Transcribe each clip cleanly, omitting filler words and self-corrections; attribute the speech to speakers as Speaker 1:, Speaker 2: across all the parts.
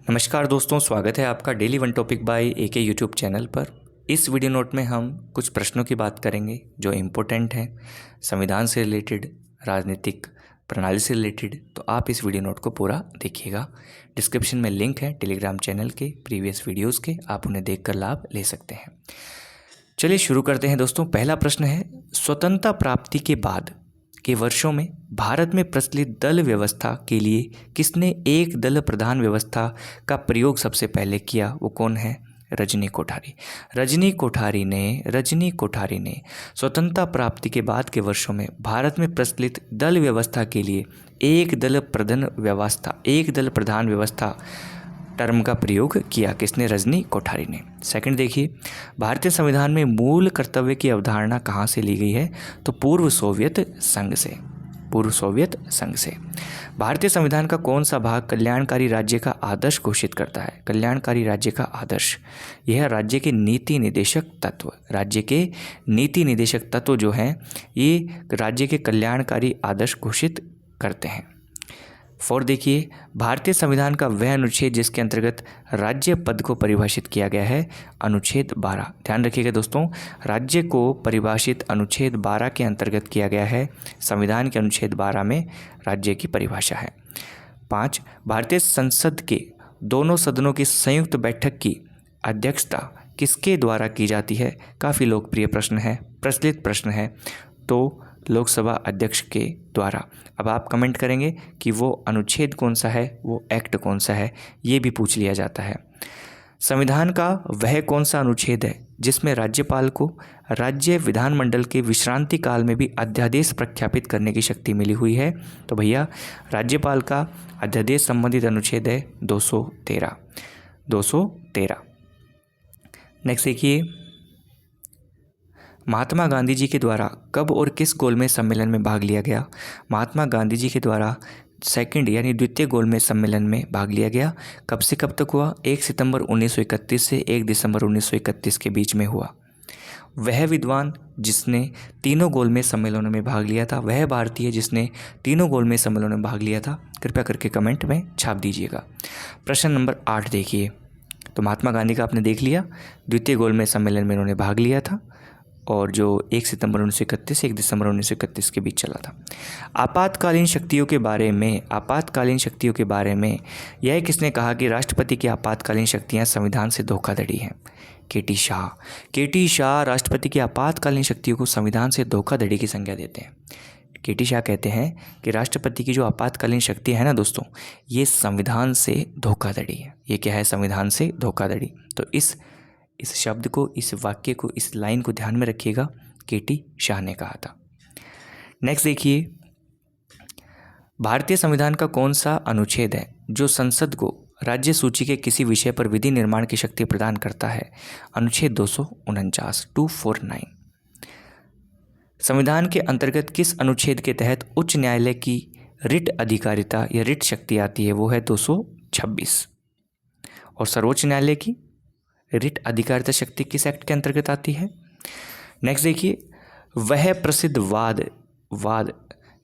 Speaker 1: नमस्कार दोस्तों, स्वागत है आपका daily one topic by AK YouTube channel पर। इस वीडियो नोट में हम कुछ प्रश्नों की बात करेंगे जो इम्पोर्टेंट हैं, संविधान से रिलेटेड, राजनीतिक प्रणाली से रिलेटेड। तो आप इस वीडियो नोट को पूरा देखिएगा। डिस्क्रिप्शन में लिंक है टेलीग्राम चैनल के प्रीवियस वीडियोज़ के, आप उन्हें देखकर लाभ ले सकते हैं। चलिए शुरू करते हैं दोस्तों। पहला प्रश्न है, स्वतंत्रता प्राप्ति के बाद के वर्षों में भारत में प्रचलित दल व्यवस्था के लिए किसने एक दल प्रधान व्यवस्था का प्रयोग सबसे पहले किया? वो कौन है? रजनी कोठारी। रजनी कोठारी ने स्वतंत्रता प्राप्ति के बाद के वर्षों में भारत में प्रचलित दल व्यवस्था के लिए एक दल प्रधान व्यवस्था टर्म का प्रयोग किया। किसने? रजनी कोठारी ने। सेकंड देखिए, भारतीय संविधान में मूल कर्तव्य की अवधारणा कहाँ से ली गई है? तो पूर्व सोवियत संघ से। भारतीय संविधान का कौन सा भाग कल्याणकारी राज्य का आदर्श घोषित करता है? कल्याणकारी राज्य का आदर्श, यह राज्य के नीति निदेशक तत्व जो हैं ये राज्य के कल्याणकारी आदर्श घोषित करते हैं। फोर देखिए, भारतीय संविधान का वह अनुच्छेद जिसके अंतर्गत राज्य पद को परिभाषित किया गया है? अनुच्छेद 12। ध्यान रखिएगा दोस्तों, राज्य को परिभाषित अनुच्छेद 12 के अंतर्गत किया गया है। संविधान के अनुच्छेद 12 में राज्य की परिभाषा है। 5, भारतीय संसद के दोनों सदनों की संयुक्त बैठक की अध्यक्षता किसके द्वारा की जाती है? काफ़ी लोकप्रिय प्रश्न है, प्रचलित प्रश्न है, तो लोकसभा अध्यक्ष के द्वारा। अब आप कमेंट करेंगे कि वो अनुच्छेद कौन सा है, वो एक्ट कौन सा है, ये भी पूछ लिया जाता है। संविधान का वह कौन सा अनुच्छेद है जिसमें राज्यपाल को राज्य विधानमंडल के विश्रांति काल में भी अध्यादेश प्रख्यापित करने की शक्ति मिली हुई है? तो भैया राज्यपाल का अध्यादेश संबंधित अनुच्छेद है 213। नेक्स्ट देखिए, महात्मा गांधी जी के द्वारा कब और किस गोलमेज सम्मेलन में भाग लिया गया? महात्मा गांधी जी के द्वारा द्वितीय गोलमेज सम्मेलन में भाग लिया गया। कब से कब तक हुआ? 1 सितंबर 1931 से 1 दिसंबर 1931 के बीच में हुआ। वह विद्वान जिसने तीनों गोलमेज सम्मेलनों में भाग लिया था, वह भारतीय जिसने तीनों गोलमेज सम्मेलनों में भाग लिया था, कृपया करके कमेंट में छाप दीजिएगा। प्रश्न नंबर 8 देखिए, तो महात्मा गांधी का आपने देख लिया, द्वितीय गोलमेज सम्मेलन में उन्होंने भाग लिया था और जो 1 सितंबर 1931 से 1 दिसंबर 1931 के बीच चला था। आपातकालीन शक्तियों के बारे में यह किसने कहा कि राष्ट्रपति की आपातकालीन शक्तियां संविधान से धोखाधड़ी हैं? केटी शाह राष्ट्रपति की आपातकालीन शक्तियों को संविधान से धोखाधड़ी की संज्ञा देते हैं। केटी शाह कहते हैं कि राष्ट्रपति की जो आपातकालीन शक्ति है ना दोस्तों, ये संविधान से धोखाधड़ी है। ये क्या है? संविधान से धोखाधड़ी। तो इस शब्द को, इस वाक्य को, इस लाइन को ध्यान में रखिएगा, केटी शाह ने कहा था। नेक्स्ट देखिए, भारतीय संविधान का कौन सा अनुच्छेद है जो संसद को राज्य सूची के किसी विषय पर विधि निर्माण की शक्ति प्रदान करता है? अनुच्छेद 249। संविधान के अंतर्गत किस अनुच्छेद के तहत उच्च न्यायालय की रिट अधिकारिता या रिट शक्ति आती है? वो है 226। और सर्वोच्च न्यायालय की रिट अधिकारिता शक्ति किस एक्ट के अंतर्गत आती है? नेक्स्ट देखिए, वह प्रसिद्ध वाद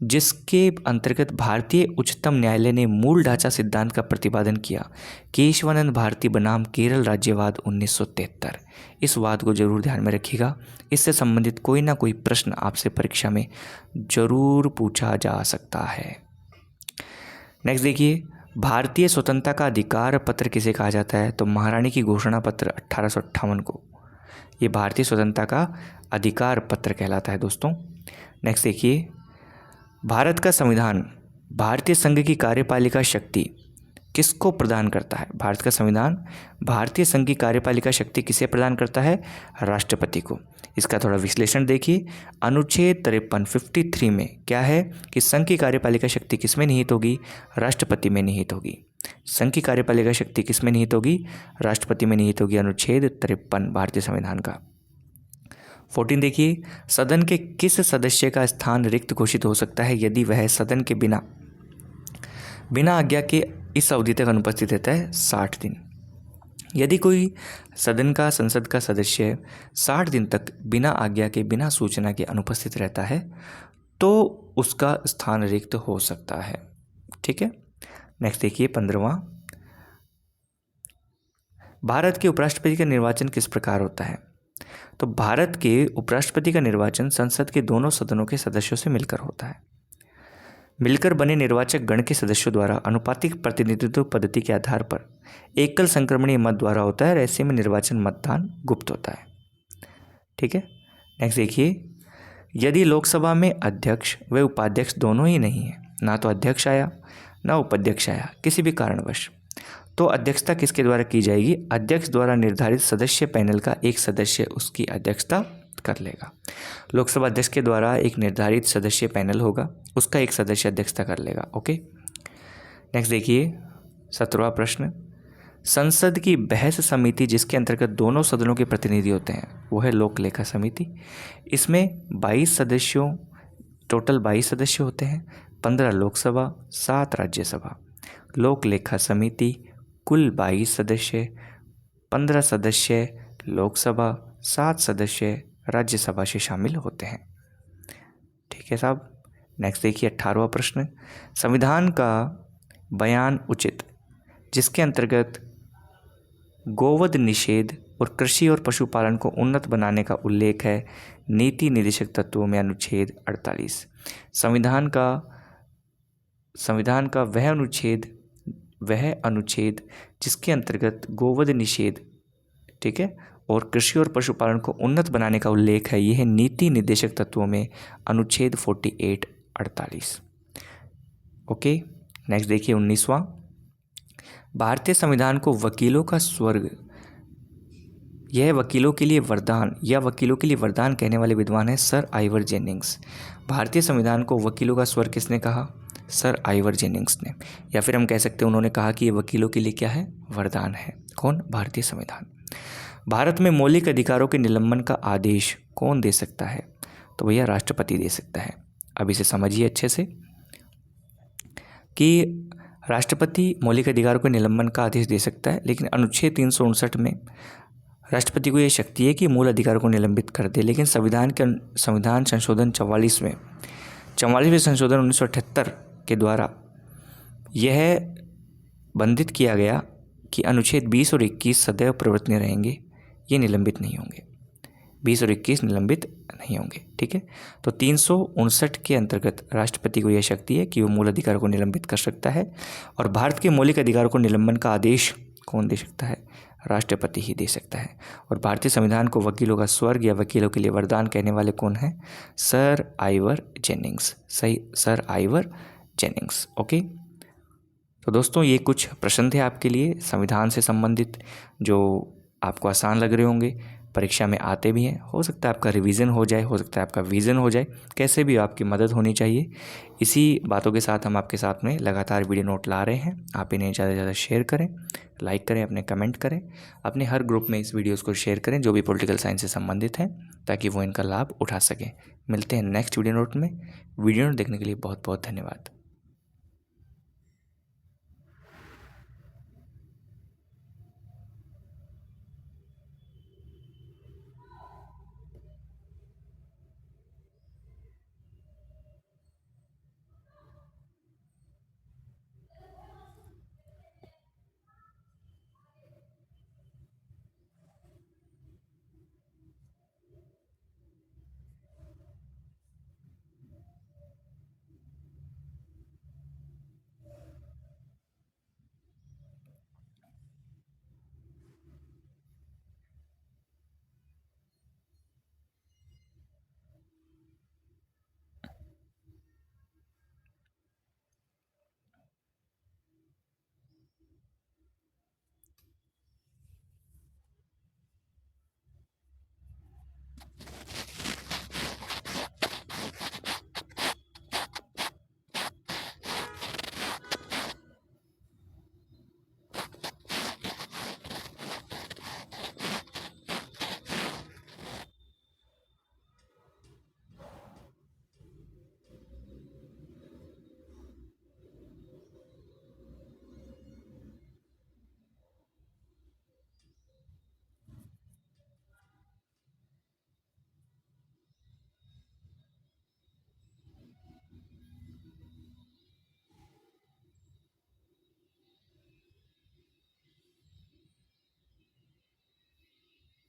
Speaker 1: जिसके अंतर्गत भारतीय उच्चतम न्यायालय ने मूल ढांचा सिद्धांत का प्रतिपादन किया, केशवानंद भारती बनाम केरल राज्यवाद 1973। इस वाद को जरूर ध्यान में रखिएगा, इससे संबंधित कोई ना कोई प्रश्न आपसे परीक्षा में जरूर पूछा जा सकता है। नेक्स्ट देखिए, भारतीय स्वतंत्रता का अधिकार पत्र किसे कहा जाता है? तो महारानी की घोषणा पत्र 1858 को ये भारतीय स्वतंत्रता का अधिकार पत्र कहलाता है दोस्तों। नेक्स्ट देखिए, भारत का संविधान भारतीय संघ की कार्यपालिका शक्ति किसको प्रदान करता है? भारत का संविधान भारतीय संघ की कार्यपालिका शक्ति किसे प्रदान करता है? राष्ट्रपति को। इसका थोड़ा विश्लेषण देखिए, अनुच्छेद 53 में क्या है कि संघ की कार्यपालिका शक्ति किस में निहित होगी? राष्ट्रपति में निहित होगी। संघ की कार्यपालिका शक्ति किस में निहित होगी? राष्ट्रपति में निहित होगी। अनुच्छेद 53 भारतीय संविधान का। 14 देखिए, सदन के किस सदस्य का स्थान रिक्त घोषित हो सकता है यदि वह सदन के बिना आज्ञा के इस अवधि तक अनुपस्थित रहता है? 60 दिन। यदि कोई संसद का सदस्य 60 दिन तक बिना आज्ञा के, बिना सूचना के अनुपस्थित रहता है तो उसका स्थान रिक्त हो सकता है। ठीक है। नेक्स्ट देखिए 15वां, भारत के उपराष्ट्रपति का निर्वाचन किस प्रकार होता है? तो भारत के उपराष्ट्रपति का निर्वाचन संसद के दोनों सदनों के सदस्यों से मिलकर होता है। मिलकर बने निर्वाचक गण के सदस्यों द्वारा अनुपातिक प्रतिनिधित्व पद्धति के आधार पर एकल संक्रमणीय मत द्वारा होता है और ऐसे में निर्वाचन मतदान गुप्त होता है। ठीक है, नेक्स्ट देखिए, यदि लोकसभा में अध्यक्ष व उपाध्यक्ष दोनों ही नहीं है, ना तो अध्यक्ष आया ना उपाध्यक्ष आया किसी भी कारणवश, तो अध्यक्षता किसके द्वारा की जाएगी? अध्यक्ष द्वारा निर्धारित सदस्य पैनल का एक सदस्य उसकी अध्यक्षता कर लेगा। लोकसभा अध्यक्ष के द्वारा एक निर्धारित सदस्य पैनल होगा, उसका एक सदस्य अध्यक्षता कर लेगा। ओके, नेक्स्ट देखिए 17वां प्रश्न, संसद की बहस समिति जिसके अंतर्गत दोनों सदनों के प्रतिनिधि होते हैं वो है लोक लेखा समिति। इसमें 22 सदस्यों, टोटल 22 सदस्य होते हैं, 15 लोकसभा 7 राज्यसभा। लोक लेखा समिति कुल 22 सदस्य, 15 सदस्य लोकसभा, 7 सदस्य राज्यसभा से शामिल होते हैं। ठीक है साहब, नेक्स्ट देखिए 18वां प्रश्न, संविधान का बयान उचित जिसके अंतर्गत गोवध निषेध और कृषि और पशुपालन को उन्नत बनाने का उल्लेख है नीति निर्देशक तत्वों में अनुच्छेद 48। संविधान का वह अनुच्छेद जिसके अंतर्गत गोवध निषेध, ठीक है, और कृषि और पशुपालन को उन्नत बनाने का उल्लेख है, यह है नीति निर्देशक तत्वों में अनुच्छेद 48-48। ओके, नेक्स्ट देखिए 19वां, भारतीय संविधान को वकीलों का स्वर्ग, यह वकीलों के लिए वरदान या वकीलों के लिए वरदान कहने वाले विद्वान है सर आइवर जेनिंग्स। भारतीय संविधान को वकीलों का स्वर्ग किसने कहा? सर आइवर जेनिंग्स ने। या फिर हम कह सकते हैं उन्होंने कहा कि ये वकीलों के लिए क्या है? वरदान है। कौन? भारतीय संविधान। भारत में मौलिक अधिकारों के निलंबन का आदेश कौन दे सकता है? तो भैया राष्ट्रपति दे सकता है। अब इसे समझिए अच्छे से कि राष्ट्रपति मौलिक अधिकारों के निलंबन का आदेश दे सकता है, लेकिन अनुच्छेद 359 में राष्ट्रपति को यह शक्ति है कि मूल अधिकारों को निलंबित कर दे। लेकिन संविधान संशोधन 44वें संशोधन 1978 के द्वारा यह बंधित किया गया कि अनुच्छेद 20 और 21 सदैव प्रवर्तनीय रहेंगे, ये निलंबित नहीं होंगे। 20 और 21 निलंबित नहीं होंगे। ठीक है, तो 359 के अंतर्गत राष्ट्रपति को यह शक्ति है कि वो मूल अधिकारों को निलंबित कर सकता है। और भारत के मौलिक अधिकारों को निलंबन का आदेश कौन दे सकता है? राष्ट्रपति ही दे सकता है। और भारतीय संविधान को वकीलों का स्वर्ग या वकीलों के लिए वरदान कहने वाले कौन हैं? Sir Ivor Jennings. सही, सर आइवर जेनिंग्स। ओके, तो दोस्तों ये कुछ प्रश्न थे आपके लिए संविधान से संबंधित, जो आपको आसान लग रहे होंगे, परीक्षा में आते भी हैं। हो सकता है आपका रिवीजन हो जाए, हो सकता है आपका विजन हो जाए, कैसे भी आपकी मदद होनी चाहिए। इसी बातों के साथ हम आपके साथ में लगातार वीडियो नोट ला रहे हैं। आप इन्हें ज़्यादा से ज़्यादा शेयर करें, लाइक करें, अपने कमेंट करें, अपने हर ग्रुप में इस वीडियोज़ को शेयर करें जो भी पॉलिटिकल साइंस से संबंधित हैं, ताकि वो इनका लाभ उठा सकें। मिलते हैं नेक्स्ट वीडियो नोट में। वीडियो नोट देखने के लिए बहुत बहुत धन्यवाद।